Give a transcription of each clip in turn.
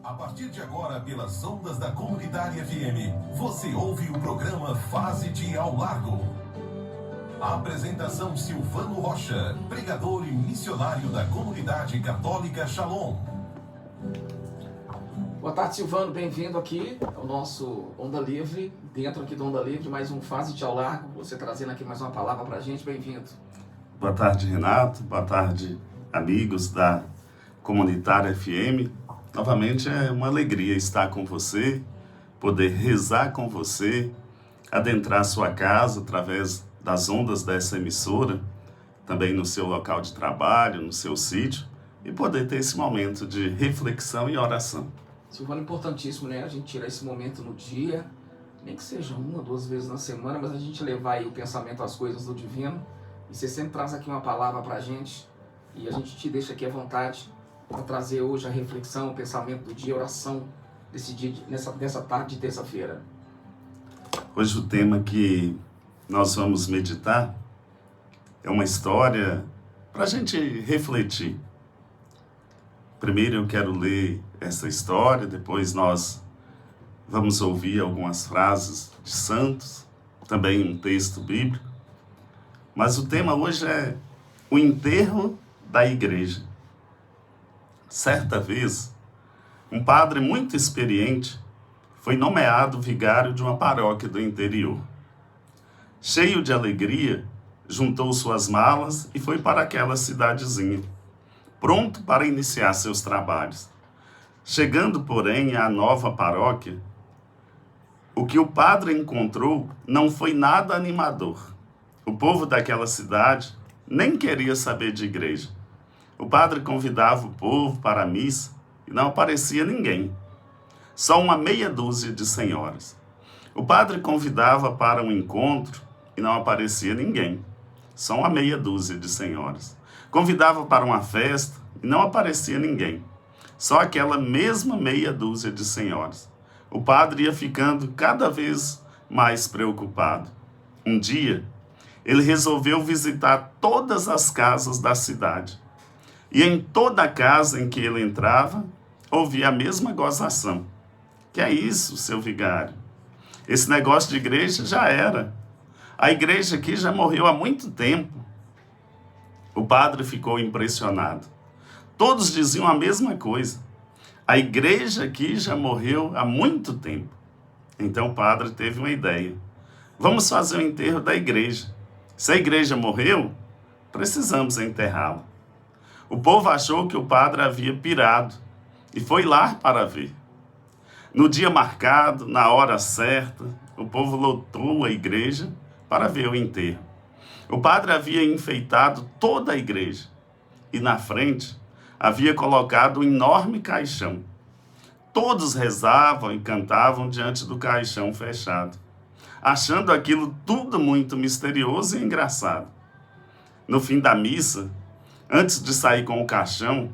A partir de agora, pelas ondas da Comunidade FM, você ouve o programa Faze-te ao Largo. A apresentação: Silvano Rocha, pregador e missionário da Comunidade Católica Shalom. Boa tarde, Silvano, bem-vindo aqui ao nosso Onda Livre, dentro aqui do Onda Livre, mais um Faze-te ao Largo, você trazendo aqui mais uma palavra pra gente, bem-vindo. Boa tarde, Renato, boa tarde, amigos da Comunitária FM. Novamente é uma alegria estar com você, poder rezar com você, adentrar sua casa através das ondas dessa emissora, também no seu local de trabalho, no seu sítio, e poder ter esse momento de reflexão e oração. Silvano, importantíssimo, né? A gente tirar esse momento no dia, nem que seja uma, duas vezes na semana, mas a gente levar aí o pensamento às coisas do divino. E você sempre traz aqui uma palavra pra gente, e a gente te deixa aqui à vontade para trazer hoje a reflexão, o pensamento do dia, a oração desse dia, dessa tarde de terça-feira. Hoje o tema que nós vamos meditar é uma história para a gente refletir. Primeiro eu quero ler essa história, depois nós vamos ouvir algumas frases de santos, também um texto bíblico. Mas o tema hoje é o enterro da igreja. Certa vez, um padre muito experiente foi nomeado vigário de uma paróquia do interior. Cheio de alegria, juntou suas malas e foi para aquela cidadezinha, pronto para iniciar seus trabalhos. Chegando, porém, à nova paróquia, o que o padre encontrou não foi nada animador. O povo daquela cidade nem queria saber de igreja. O padre convidava o povo para a missa e não aparecia ninguém. Só uma meia dúzia de senhoras. O padre convidava para um encontro e não aparecia ninguém. Só uma meia dúzia de senhoras. Convidava para uma festa e não aparecia ninguém. Só aquela mesma meia dúzia de senhoras. O padre ia ficando cada vez mais preocupado. Um dia, ele resolveu visitar todas as casas da cidade. E em toda casa em que ele entrava, ouvia a mesma gozação. Que é isso, seu vigário? Esse negócio de igreja já era. A igreja aqui já morreu há muito tempo. O padre ficou impressionado. Todos diziam a mesma coisa. A igreja aqui já morreu há muito tempo. Então o padre teve uma ideia. Vamos fazer o enterro da igreja. Se a igreja morreu, precisamos enterrá-la. O povo achou que o padre havia pirado e foi lá para ver. No dia marcado, na hora certa, o povo lotou a igreja para ver o enterro. O padre havia enfeitado toda a igreja e na frente havia colocado um enorme caixão. Todos rezavam e cantavam diante do caixão fechado, achando aquilo tudo muito misterioso e engraçado. No fim da missa, antes de sair com o caixão,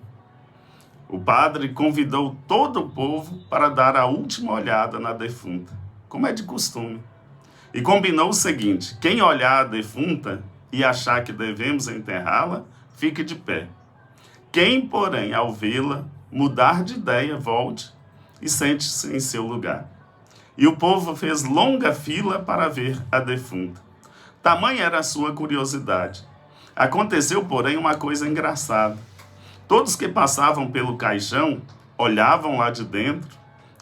o padre convidou todo o povo para dar a última olhada na defunta, como é de costume. E combinou o seguinte: quem olhar a defunta e achar que devemos enterrá-la, fique de pé. Quem, porém, ao vê-la, mudar de ideia, volte e sente-se em seu lugar. E o povo fez longa fila para ver a defunta. Tamanha era a sua curiosidade. Aconteceu, porém, uma coisa engraçada. Todos que passavam pelo caixão olhavam lá de dentro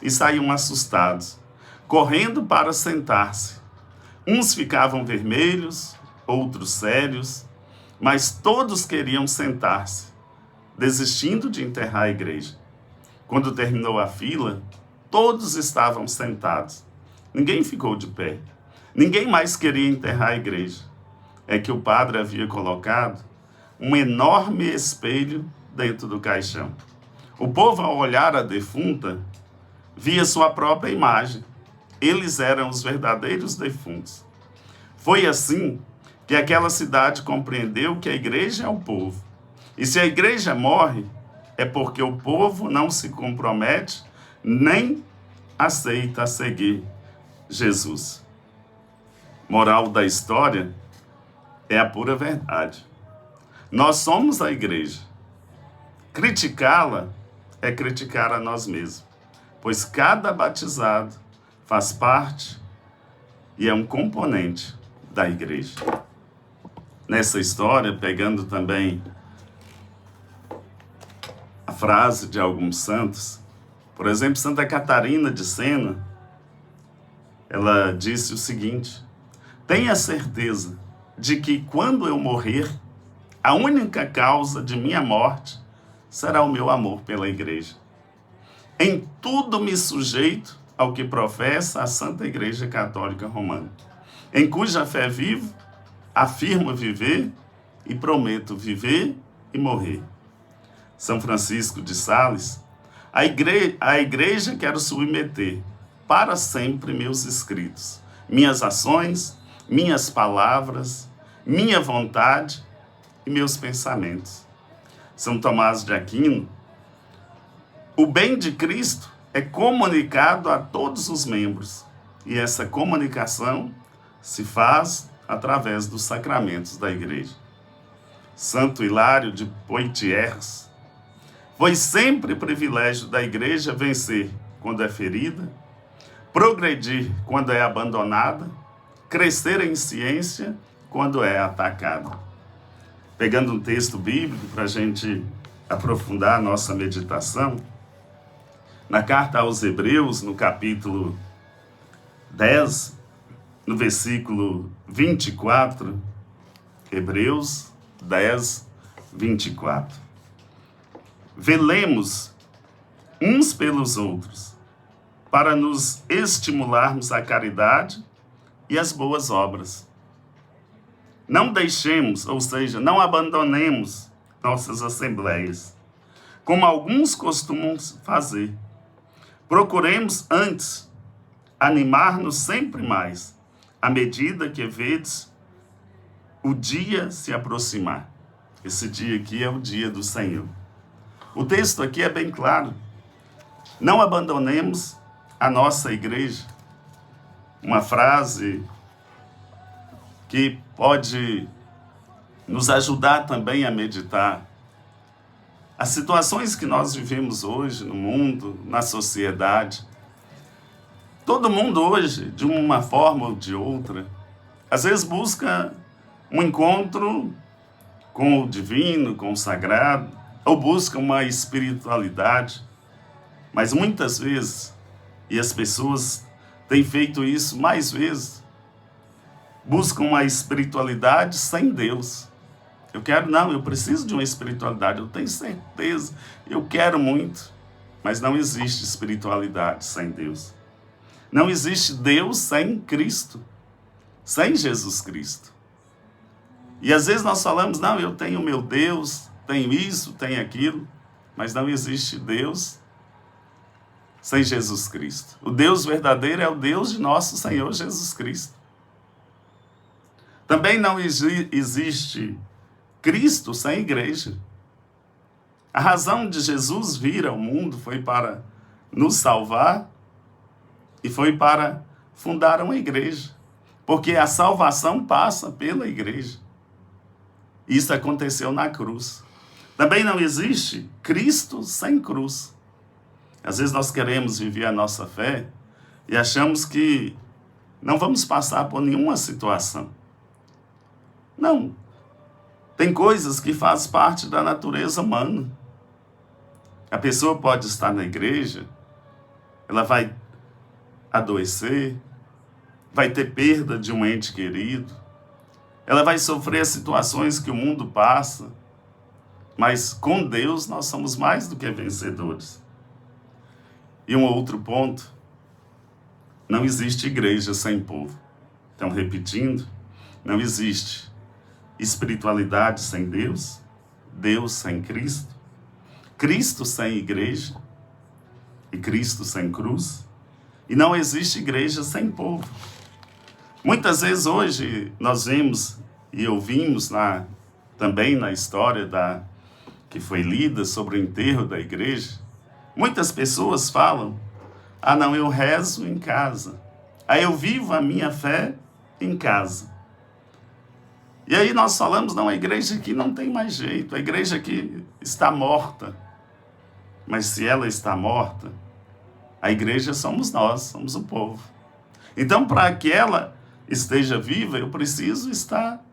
e saíam assustados, correndo para sentar-se. Uns ficavam vermelhos, outros sérios, mas todos queriam sentar-se, desistindo de enterrar a igreja. Quando terminou a fila, todos estavam sentados. Ninguém ficou de pé. Ninguém mais queria enterrar a igreja. É que o padre havia colocado um enorme espelho dentro do caixão. O povo, ao olhar a defunta, via sua própria imagem. Eles eram os verdadeiros defuntos. Foi assim que aquela cidade compreendeu que a igreja é o povo. E se a igreja morre, é porque o povo não se compromete nem aceita seguir Jesus. Moral da história é a pura verdade. Nós somos a igreja. Criticá-la é criticar a nós mesmos. pois cada batizado faz parte e é um componente da igreja. Nessa história, pegando também a frase de alguns santos, por exemplo, Santa Catarina de Sena, ela disse o seguinte: tenha certeza de que quando eu morrer, a única causa de minha morte será o meu amor pela igreja. Em tudo me sujeito ao que professa a Santa Igreja Católica Romana, em cuja fé vivo, afirmo viver e prometo viver e morrer. São Francisco de Sales, a igreja quero submeter para sempre meus escritos, minhas ações, minhas palavras, minha vontade e meus pensamentos. São Tomás de Aquino, o bem de Cristo é comunicado a todos os membros, e essa comunicação se faz através dos sacramentos da igreja. Santo Hilário de Poitiers, foi sempre privilégio da igreja vencer quando é ferida, progredir quando é abandonada, crescer em ciência quando é atacada. Pegando um texto bíblico para a gente aprofundar a nossa meditação, na carta aos Hebreus, no capítulo 10, no versículo 24, Hebreus 10, 24. Velemos uns pelos outros, para nos estimularmos à caridade e às boas obras. Não deixemos, ou seja, não abandonemos nossas assembleias, como alguns costumam fazer. Procuremos antes animar-nos sempre mais, à medida que vedes o dia se aproximar. Esse dia aqui é o dia do Senhor. O texto aqui é bem claro. Não abandonemos a nossa igreja. Uma frase que pode nos ajudar também a meditar. As situações que nós vivemos hoje no mundo, na sociedade, todo mundo hoje, de uma forma ou de outra, às vezes busca um encontro com o divino, com o sagrado, ou busca uma espiritualidade, mas muitas vezes, e as pessoas têm feito isso mais vezes, buscam uma espiritualidade sem Deus. Eu preciso de uma espiritualidade, eu tenho certeza, eu quero muito, mas não existe espiritualidade sem Deus. Não existe Deus sem Cristo, sem Jesus Cristo. E às vezes nós falamos, não, eu tenho meu Deus, tenho isso, tenho aquilo, mas não existe Deus sem Jesus Cristo. O Deus verdadeiro é o Deus de nosso Senhor Jesus Cristo. Também não existe Cristo sem igreja. A razão de Jesus vir ao mundo foi para nos salvar e foi para fundar uma igreja. Porque a salvação passa pela igreja. Isso aconteceu na cruz. Também não existe Cristo sem cruz. Às vezes nós queremos viver a nossa fé e achamos que não vamos passar por nenhuma situação. Não. Tem coisas que fazem parte da natureza humana. A pessoa pode estar na igreja, ela vai adoecer, vai ter perda de um ente querido, ela vai sofrer situações que o mundo passa, mas com Deus nós somos mais do que vencedores. E um outro ponto, não existe igreja sem povo. Então, repetindo, não existe espiritualidade sem Deus, Deus sem Cristo, Cristo sem igreja e Cristo sem cruz, e não existe igreja sem povo. Muitas vezes hoje nós vemos e ouvimos também na história que foi lida sobre o enterro da igreja, muitas pessoas falam, não, eu rezo em casa, eu vivo a minha fé em casa. E aí nós falamos, não, a igreja aqui não tem mais jeito, a igreja aqui está morta. Mas se ela está morta, A igreja somos nós, somos o povo. Então, para que ela esteja viva, eu preciso estar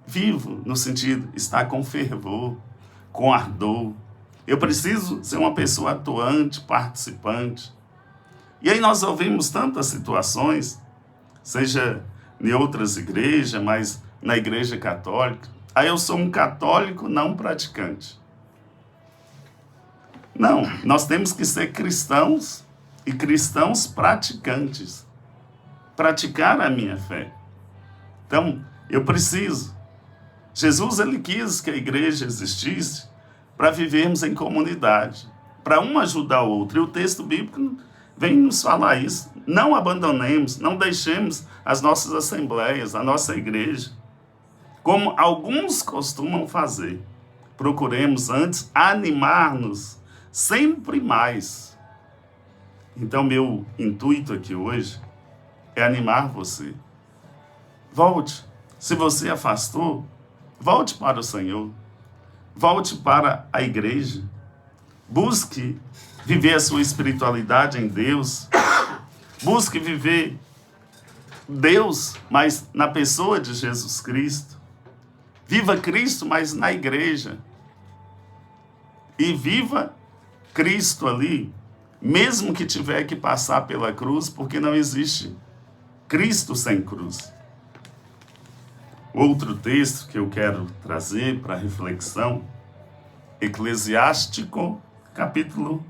vivo, no sentido, estar com fervor, com ardor. Eu preciso ser uma pessoa atuante, participante. E aí nós ouvimos tantas situações, seja em outras igrejas, mas na igreja católica. Aí eu sou um católico não praticante. Não, nós temos que ser cristãos e cristãos praticantes. Praticar a minha fé. Então, eu preciso. Jesus, ele quis que a igreja existisse para vivermos em comunidade, para um ajudar o outro. E o texto bíblico vem nos falar isso. Não abandonemos, não deixemos as nossas assembleias, a nossa igreja, como alguns costumam fazer. Procuremos antes animar-nos sempre mais. Então, meu intuito aqui hoje é animar você. Volte. Se você afastou, volte para o Senhor. Volte para a igreja. Busque viver a sua espiritualidade em Deus. Busque viver Deus, mas na pessoa de Jesus Cristo. Viva Cristo, mas na igreja. E viva Cristo ali, mesmo que tiver que passar pela cruz, porque não existe Cristo sem cruz. Outro texto que eu quero trazer para reflexão, Eclesiástico, capítulo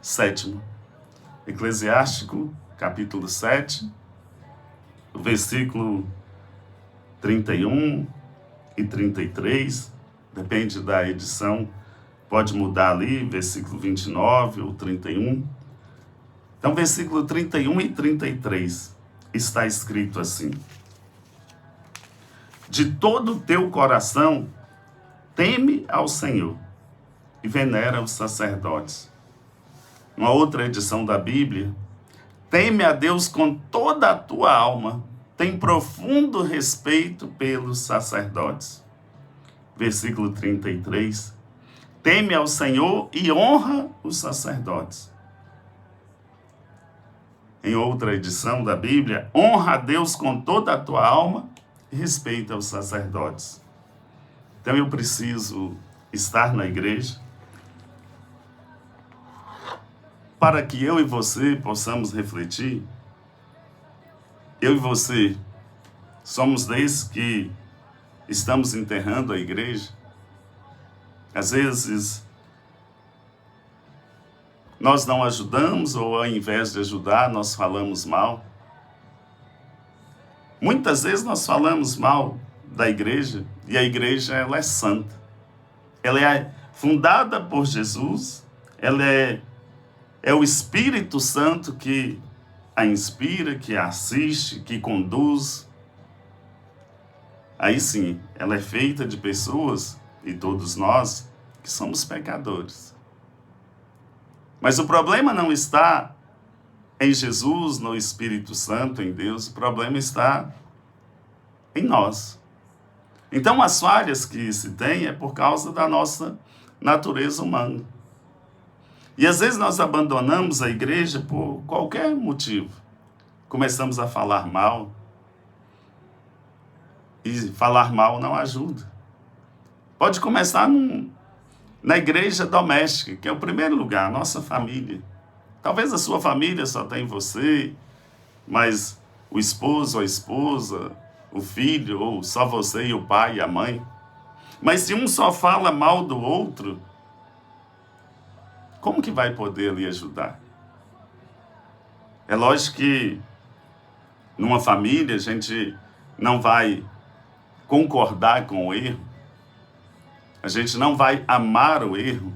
7. Eclesiástico, capítulo 7, versículo 31 e 33, depende da edição, pode mudar ali, versículo 29 ou 31. Então, versículo 31 e 33 está escrito assim: de todo o teu coração, teme ao Senhor e venera os sacerdotes. Uma outra edição da Bíblia, teme a Deus com toda a tua alma, tem profundo respeito pelos sacerdotes. Versículo 33, teme ao Senhor e honra os sacerdotes. Em outra edição da Bíblia, honra a Deus com toda a tua alma e respeita os sacerdotes. Então eu preciso estar na igreja para que eu e você possamos refletir. Eu e você somos desses que estamos enterrando a igreja. Às vezes nós não ajudamos, ou ao invés de ajudar, nós falamos mal. Muitas vezes nós falamos mal da igreja, e a igreja ela é santa. Ela é fundada por Jesus, ela é o Espírito Santo que a inspira, que a assiste, que conduz. Aí sim, ela é feita de pessoas, e todos nós, que somos pecadores. Mas o problema não está em Jesus, no Espírito Santo, em Deus. O problema está em nós. Então, as falhas que se tem é por causa da nossa natureza humana. E às vezes nós abandonamos a igreja por qualquer motivo. Começamos a falar mal. E falar mal não ajuda. Pode começar na igreja doméstica, que é o primeiro lugar, a nossa família. Talvez a sua família só tem você, mas o esposo, a esposa, o filho, ou só você e o pai e a mãe. Mas se um só fala mal do outro, como que vai poder lhe ajudar? É lógico que numa família a gente não vai concordar com o erro, a gente não vai amar o erro,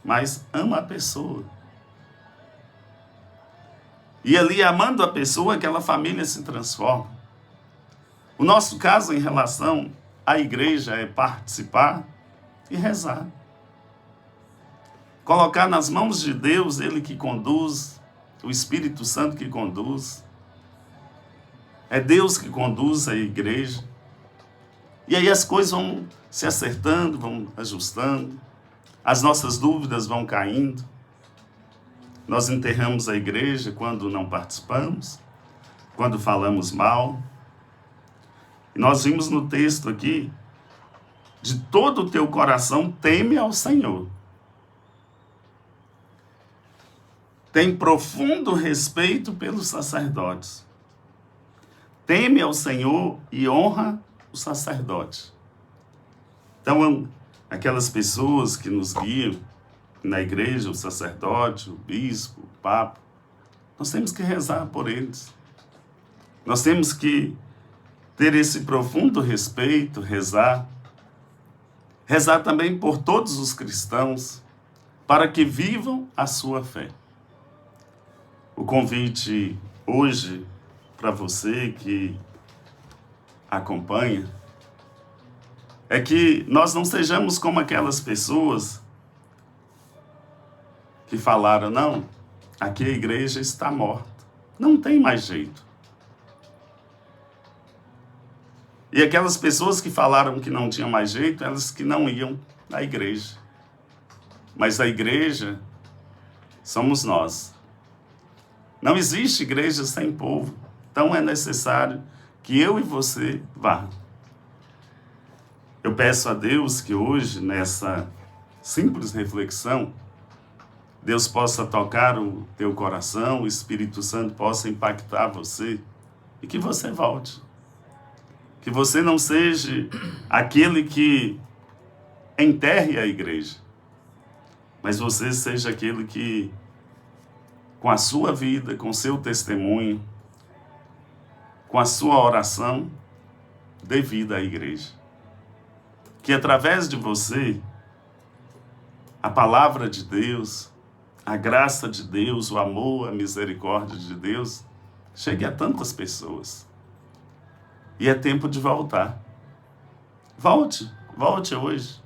mas ama a pessoa. E ali, amando a pessoa, aquela família se transforma. O nosso caso em relação à igreja é participar e rezar. Colocar nas mãos de Deus, Ele que conduz, o Espírito Santo que conduz. É Deus que conduz a igreja. E aí as coisas vão se acertando, vão ajustando, as nossas dúvidas vão caindo. Nós enterramos a igreja quando não participamos, quando falamos mal. E nós vimos no texto aqui, de todo o teu coração teme ao Senhor. Tem profundo respeito pelos sacerdotes. Teme ao Senhor e honra o sacerdote. Então, aquelas pessoas que nos guiam na igreja, o sacerdote, o bispo, o papa, nós temos que rezar por eles. Nós temos que ter esse profundo respeito, rezar também por todos os cristãos, para que vivam a sua fé. O convite hoje para você que acompanha é que nós não sejamos como aquelas pessoas que falaram, não, aqui a igreja está morta, não tem mais jeito. E aquelas pessoas que falaram que não tinha mais jeito, elas que não iam à igreja. Mas a igreja somos nós. Não existe igreja sem povo. Então é necessário que eu e você vá. Eu peço a Deus que hoje, nessa simples reflexão, Deus possa tocar o teu coração, o Espírito Santo possa impactar você e que você volte. Que você não seja aquele que enterre a igreja, mas você seja aquele que, com a sua vida, com o seu testemunho, com a sua oração, dê vida à igreja. Que através de você, a palavra de Deus, a graça de Deus, o amor, a misericórdia de Deus, chegue a tantas pessoas. E é tempo de voltar. Volte hoje.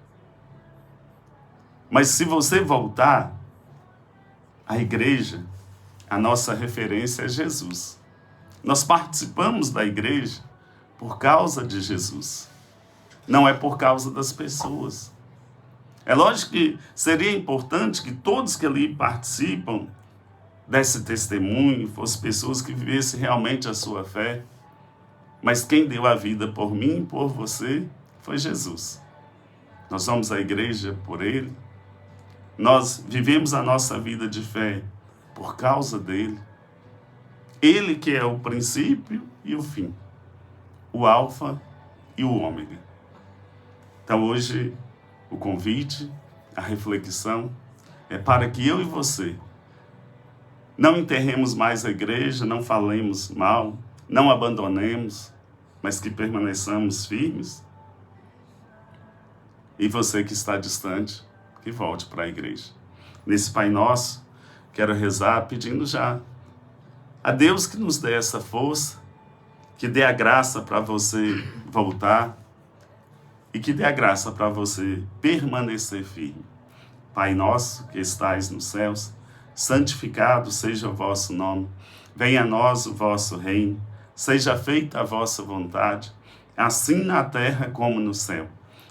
Mas se você voltar, a igreja, a nossa referência é Jesus. Nós participamos da igreja por causa de Jesus. Não é por causa das pessoas. É lógico que seria importante que todos que ali participam desse testemunho fossem pessoas que vivessem realmente a sua fé. Mas quem deu a vida por mim e por você foi Jesus. Nós somos a igreja por Ele. Nós vivemos a nossa vida de fé por causa dEle. Ele que é o princípio e o fim. O alfa e o ômega. Então hoje o convite, a reflexão é para que eu e você não enterremos mais a igreja, não falemos mal, não abandonemos, mas que permaneçamos firmes. E você que está distante, que volte para a igreja. Nesse Pai Nosso, quero rezar pedindo já a Deus que nos dê essa força, que dê a graça para você voltar e que dê a graça para você permanecer firme. Pai nosso que estais nos céus, santificado seja o vosso nome. Venha a nós o vosso reino. Seja feita a vossa vontade, assim na terra como no céu.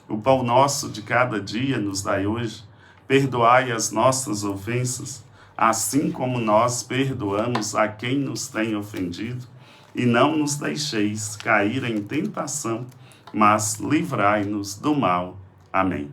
O pão nosso de cada dia nos dai hoje. Perdoai as nossas ofensas, assim como nós perdoamos a quem nos tem ofendido. E não nos deixeis cair em tentação, mas livrai-nos do mal. Amém.